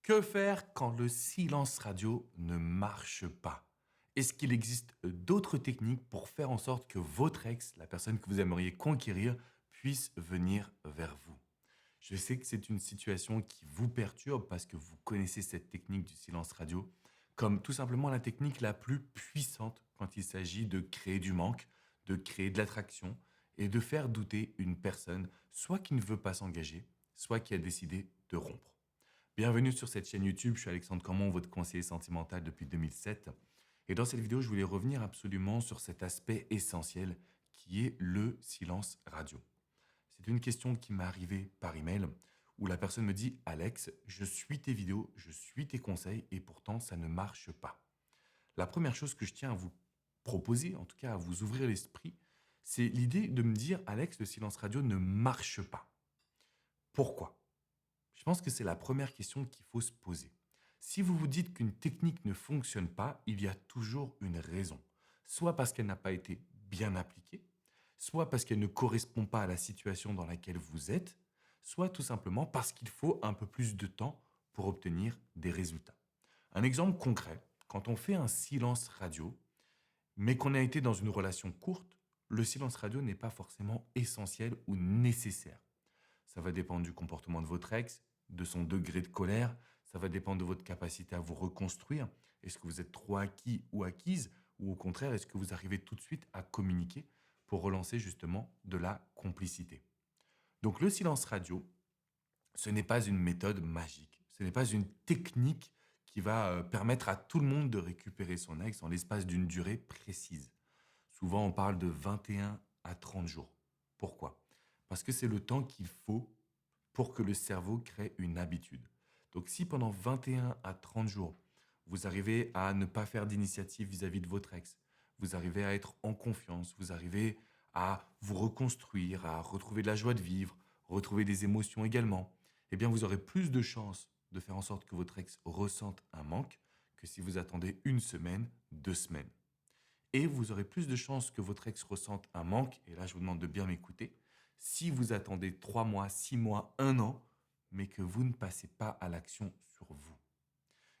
Que faire quand le silence radio ne marche pas? Est-ce qu'il existe d'autres techniques pour faire en sorte que votre ex, la personne que vous aimeriez conquérir, puisse venir vers vous? Je sais que c'est une situation qui vous perturbe parce que vous connaissez cette technique du silence radio comme tout simplement la technique la plus puissante quand il s'agit de créer du manque, de créer de l'attraction et de faire douter une personne, soit qui ne veut pas s'engager, soit qui a décidé de rompre. Bienvenue sur cette chaîne YouTube, je suis Alexandre Camon, votre conseiller sentimental depuis 2007. Et dans cette vidéo, je voulais revenir absolument sur cet aspect essentiel qui est le silence radio. C'est une question qui m'est arrivée par email où la personne me dit: Alex, je suis tes vidéos, je suis tes conseils et pourtant ça ne marche pas. La première chose que je tiens à vous proposer, en tout cas à vous ouvrir l'esprit, c'est l'idée de me dire: Alex, le silence radio ne marche pas. Pourquoi? Je pense que c'est la première question qu'il faut se poser. Si vous vous dites qu'une technique ne fonctionne pas, il y a toujours une raison. Soit parce qu'elle n'a pas été bien appliquée, soit parce qu'elle ne correspond pas à la situation dans laquelle vous êtes, soit tout simplement parce qu'il faut un peu plus de temps pour obtenir des résultats. Un exemple concret, quand on fait un silence radio, mais qu'on a été dans une relation courte, le silence radio n'est pas forcément essentiel ou nécessaire. Ça va dépendre du comportement de votre ex, de son degré de colère. Ça va dépendre de votre capacité à vous reconstruire. Est-ce que vous êtes trop acquis ou acquise? Ou au contraire, est-ce que vous arrivez tout de suite à communiquer pour relancer justement de la complicité? Donc le silence radio, ce n'est pas une méthode magique. Ce n'est pas une technique qui va permettre à tout le monde de récupérer son ex en l'espace d'une durée précise. Souvent, on parle de 21 à 30 jours. Pourquoi? Parce que c'est le temps qu'il faut pour que le cerveau crée une habitude. Donc si pendant 21 à 30 jours, vous arrivez à ne pas faire d'initiative vis-à-vis de votre ex, vous arrivez à être en confiance, vous arrivez à vous reconstruire, à retrouver de la joie de vivre, retrouver des émotions également, eh bien vous aurez plus de chances de faire en sorte que votre ex ressente un manque que si vous attendez une semaine, 2 semaines. Et vous aurez plus de chances que votre ex ressente un manque, et là je vous demande de bien m'écouter, si vous attendez 3 mois, 6 mois, 1 an, mais que vous ne passez pas à l'action sur vous.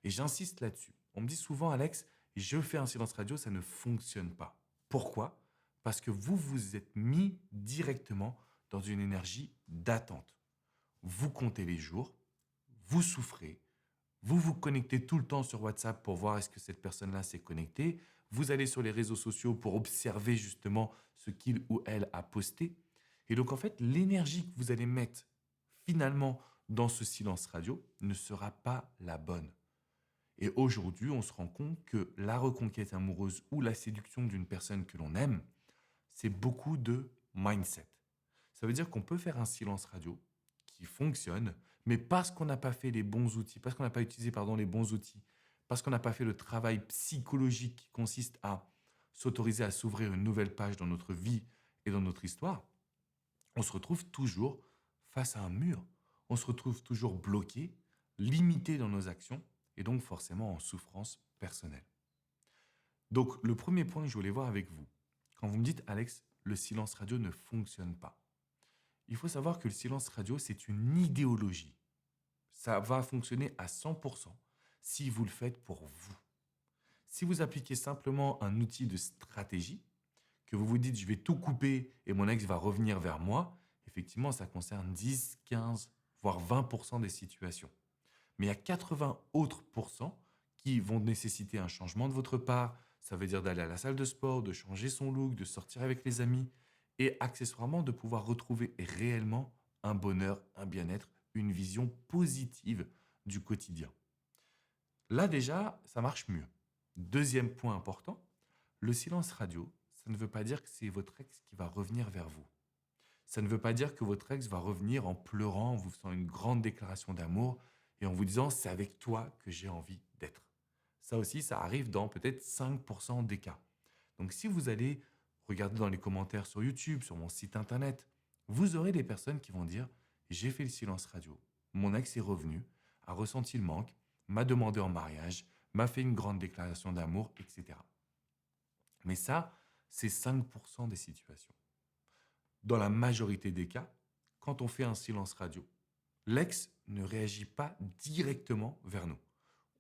Et j'insiste là-dessus. On me dit souvent: Alex, je fais un silence radio, ça ne fonctionne pas. Pourquoi? Parce que vous vous êtes mis directement dans une énergie d'attente. Vous comptez les jours, vous souffrez, vous vous connectez tout le temps sur WhatsApp pour voir est-ce que cette personne-là s'est connectée. Vous allez sur les réseaux sociaux pour observer justement ce qu'il ou elle a posté. Et donc, en fait, l'énergie que vous allez mettre finalement dans ce silence radio ne sera pas la bonne. Et aujourd'hui, on se rend compte que la reconquête amoureuse ou la séduction d'une personne que l'on aime, c'est beaucoup de mindset. Ça veut dire qu'on peut faire un silence radio qui fonctionne, mais parce qu'on n'a pas fait les bons outils, parce qu'on n'a pas utilisé les bons outils, parce qu'on n'a pas fait le travail psychologique qui consiste à s'autoriser à s'ouvrir une nouvelle page dans notre vie et dans notre histoire, on se retrouve toujours face à un mur. On se retrouve toujours bloqué, limité dans nos actions et donc forcément en souffrance personnelle. Donc le premier point que je voulais voir avec vous, quand vous me dites: Alex, le silence radio ne fonctionne pas. Il faut savoir que le silence radio, c'est une idéologie. Ça va fonctionner à 100% si vous le faites pour vous. Si vous appliquez simplement un outil de stratégie, que vous vous dites: je vais tout couper et mon ex va revenir vers moi, effectivement, ça concerne 10, 15, voire 20% des situations. Mais il y a 80 autres pourcents qui vont nécessiter un changement de votre part. Ça veut dire d'aller à la salle de sport, de changer son look, de sortir avec les amis et accessoirement de pouvoir retrouver réellement un bonheur, un bien-être, une vision positive du quotidien. Là déjà, ça marche mieux. Deuxième point important, le silence radio, ça ne veut pas dire que c'est votre ex qui va revenir vers vous. Ça ne veut pas dire que votre ex va revenir en pleurant, en vous faisant une grande déclaration d'amour et en vous disant: c'est avec toi que j'ai envie d'être. Ça aussi, ça arrive dans peut-être 5% des cas. Donc si vous allez regarder dans les commentaires sur YouTube, sur mon site internet, vous aurez des personnes qui vont dire: j'ai fait le silence radio, mon ex est revenu, a ressenti le manque, m'a demandé en mariage, m'a fait une grande déclaration d'amour, etc. Mais ça, c'est 5% des situations. Dans la majorité des cas, quand on fait un silence radio, l'ex ne réagit pas directement vers nous.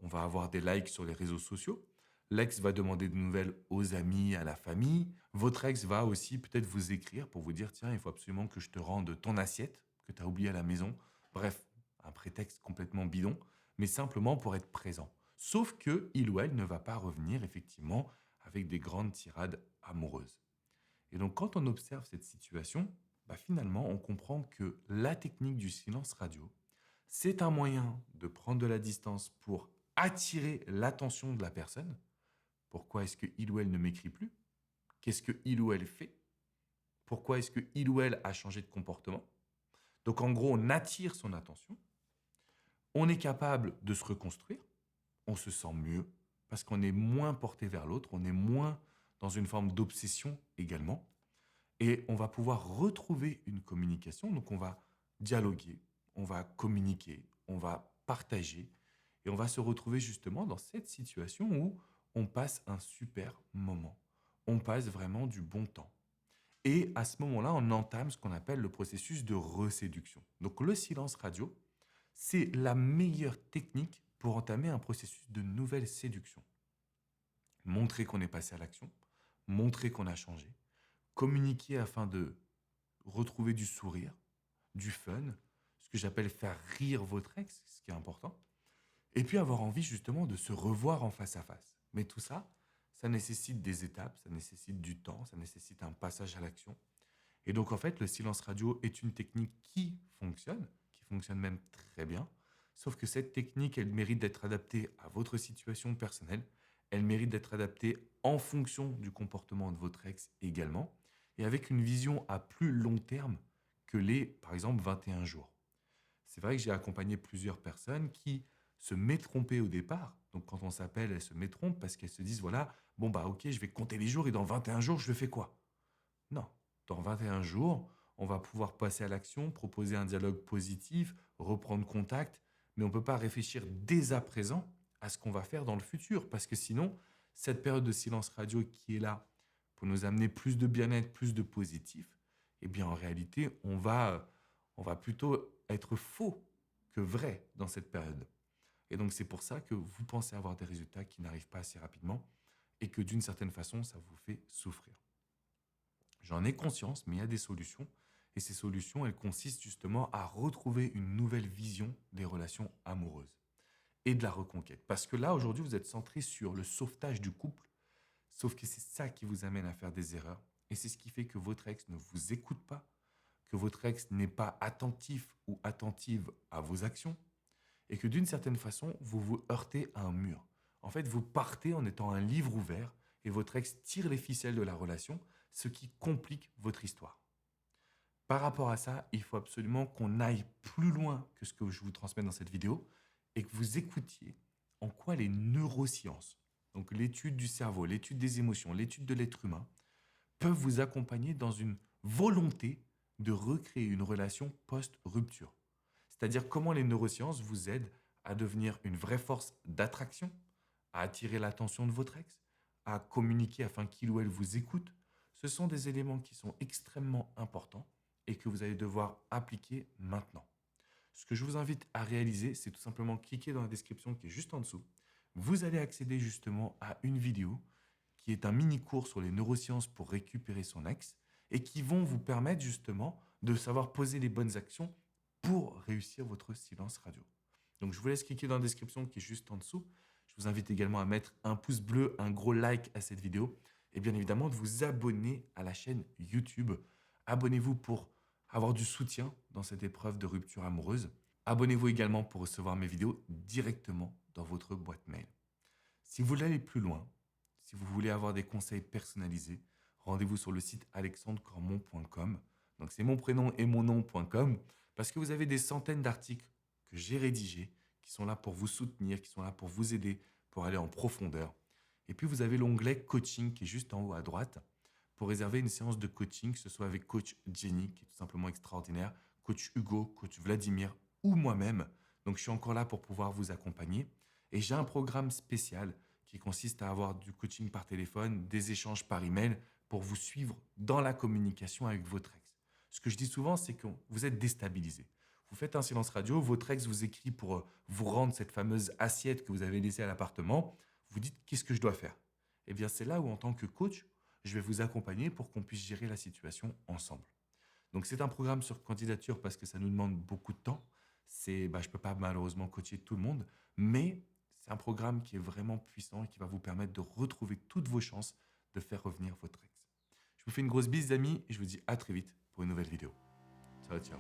On va avoir des likes sur les réseaux sociaux. L'ex va demander de nouvelles aux amis, à la famille. Votre ex va aussi peut-être vous écrire pour vous dire, tiens, il faut absolument que je te rende ton assiette que tu as oubliée à la maison. Bref, un prétexte complètement bidon, mais simplement pour être présent. Sauf que il ou elle ne va pas revenir effectivement avec des grandes tirades amoureuses. Et donc quand on observe cette situation, finalement on comprend que la technique du silence radio, c'est un moyen de prendre de la distance pour attirer l'attention de la personne. Pourquoi est-ce que il ou elle ne m'écrit plus? Qu'est-ce que il ou elle fait? Pourquoi est-ce que il ou elle a changé de comportement? Donc en gros, on attire son attention, on est capable de se reconstruire, on se sent mieux parce qu'on est moins porté vers l'autre, on est moins dans une forme d'obsession également, et on va pouvoir retrouver une communication. Donc on va dialoguer, on va communiquer, on va partager, et on va se retrouver justement dans cette situation où on passe un super moment. On passe vraiment du bon temps. Et à ce moment-là, on entame ce qu'on appelle le processus de reséduction. Donc le silence radio, c'est la meilleure technique pour entamer un processus de nouvelle séduction. Montrer qu'on est passé à l'action, montrer qu'on a changé, communiquer afin de retrouver du sourire, du fun, ce que j'appelle faire rire votre ex, ce qui est important, et puis avoir envie justement de se revoir en face à face. Mais tout ça, ça nécessite des étapes, ça nécessite du temps, ça nécessite un passage à l'action. Et donc en fait, le silence radio est une technique qui fonctionne même très bien, sauf que cette technique, elle mérite d'être adaptée à votre situation personnelle, elle mérite d'être adaptée en fonction du comportement de votre ex également, et avec une vision à plus long terme que les, par exemple, 21 jours. C'est vrai que j'ai accompagné plusieurs personnes qui se métrompaient au départ. Donc quand on s'appelle, elles se métrompent parce qu'elles se disent, voilà, bon bah ok, je vais compter les jours et dans 21 jours, je fais quoi? Non. Dans 21 jours, on va pouvoir passer à l'action, proposer un dialogue positif, reprendre contact, mais on ne peut pas réfléchir dès à présent à ce qu'on va faire dans le futur, parce que sinon, cette période de silence radio qui est là pour nous amener plus de bien-être, plus de positif, eh bien en réalité, on va plutôt être faux que vrai dans cette période. Et donc c'est pour ça que vous pensez avoir des résultats qui n'arrivent pas assez rapidement et que d'une certaine façon, ça vous fait souffrir. J'en ai conscience, mais il y a des solutions. Et ces solutions, elles consistent justement à retrouver une nouvelle vision des relations amoureuses et de la reconquête. Parce que là, aujourd'hui, vous êtes centré sur le sauvetage du couple, sauf que c'est ça qui vous amène à faire des erreurs. Et c'est ce qui fait que votre ex ne vous écoute pas, que votre ex n'est pas attentif ou attentive à vos actions, et que d'une certaine façon, vous vous heurtez à un mur. En fait, vous partez en étant un livre ouvert et votre ex tire les ficelles de la relation, ce qui complique votre histoire. Par rapport à ça, il faut absolument qu'on aille plus loin que ce que je vous transmets dans cette vidéo et que vous écoutiez en quoi les neurosciences, donc l'étude du cerveau, l'étude des émotions, l'étude de l'être humain, peuvent vous accompagner dans une volonté de recréer une relation post-rupture. C'est-à-dire comment les neurosciences vous aident à devenir une vraie force d'attraction, à attirer l'attention de votre ex, à communiquer afin qu'il ou elle vous écoute. Ce sont des éléments qui sont extrêmement importants et que vous allez devoir appliquer maintenant. Ce que je vous invite à réaliser, c'est tout simplement cliquer dans la description qui est juste en dessous. Vous allez accéder justement à une vidéo qui est un mini-cours sur les neurosciences pour récupérer son ex et qui vont vous permettre justement de savoir poser les bonnes actions pour réussir votre silence radio. Donc je vous laisse cliquer dans la description qui est juste en dessous. Je vous invite également à mettre un pouce bleu, un gros like à cette vidéo et bien évidemment de vous abonner à la chaîne YouTube. Abonnez-vous pour avoir du soutien dans cette épreuve de rupture amoureuse. Abonnez-vous également pour recevoir mes vidéos directement dans votre boîte mail. Si vous voulez aller plus loin, si vous voulez avoir des conseils personnalisés, rendez-vous sur le site alexandrecormon.com. Donc c'est mon prénom et mon nom.com parce que vous avez des centaines d'articles que j'ai rédigés qui sont là pour vous soutenir, qui sont là pour vous aider, pour aller en profondeur. Et puis vous avez l'onglet coaching qui est juste en haut à droite pour réserver une séance de coaching, que ce soit avec coach Jenny, qui est tout simplement extraordinaire, coach Hugo, coach Vladimir ou moi-même. Donc je suis encore là pour pouvoir vous accompagner. Et j'ai un programme spécial qui consiste à avoir du coaching par téléphone, des échanges par email pour vous suivre dans la communication avec votre ex. Ce que je dis souvent, c'est que vous êtes déstabilisé. Vous faites un silence radio, votre ex vous écrit pour vous rendre cette fameuse assiette que vous avez laissée à l'appartement. Vous dites qu'est-ce que je dois faire? Eh bien, c'est là où, en tant que coach, je vais vous accompagner pour qu'on puisse gérer la situation ensemble. Donc, c'est un programme sur candidature parce que ça nous demande beaucoup de temps. Je ne peux pas malheureusement coacher tout le monde, mais c'est un programme qui est vraiment puissant et qui va vous permettre de retrouver toutes vos chances de faire revenir votre ex. Je vous fais une grosse bise, amis, et je vous dis à très vite pour une nouvelle vidéo. Ciao, ciao.